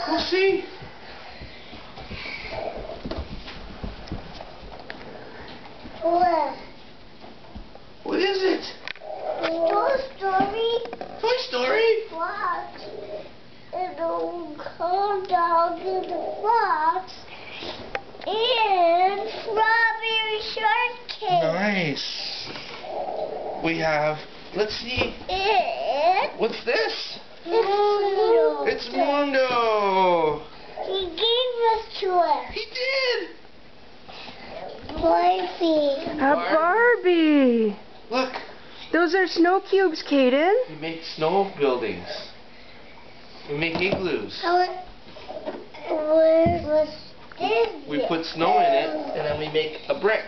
Go see. What? What is it? Toy Story? Toy Story? What? It'll come down to the box and strawberry shortcake. Nice. We have, let's see. What's this? Mundo. It's Mundo. He gave us to us. He did. Barbie. A Barbie. Look. Those are snow cubes, Caden. We make snow buildings. We make igloos. Where was this? We put snow in it, and then we make a brick.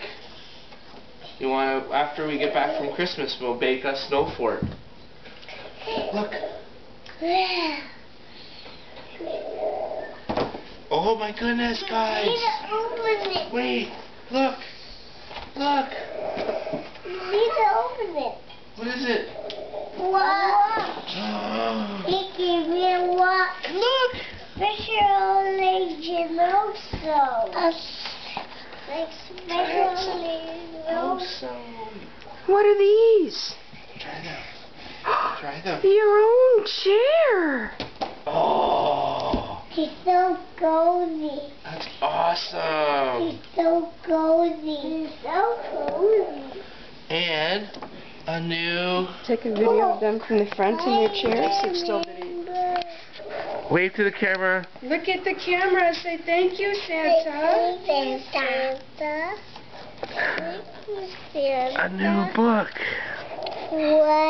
You want to? After we get back from Christmas, we'll bake a snow fort. Look. Oh my goodness, guys! Open it. Wait, look, look. You need to open it. What is it? What? He gave me a watch. Look. Special Legend also. Like Special Legend also. What are these? Try them. Try them. Your own chair. Oh, He's so cozy. that's awesome. He's so cozy. He's so cozy. And a new. Take a video of them from the front in their chairs. It's still video. Wave to the camera. Look at the camera. Say thank you, Santa. Santa. Thank you, Santa. A new book. What?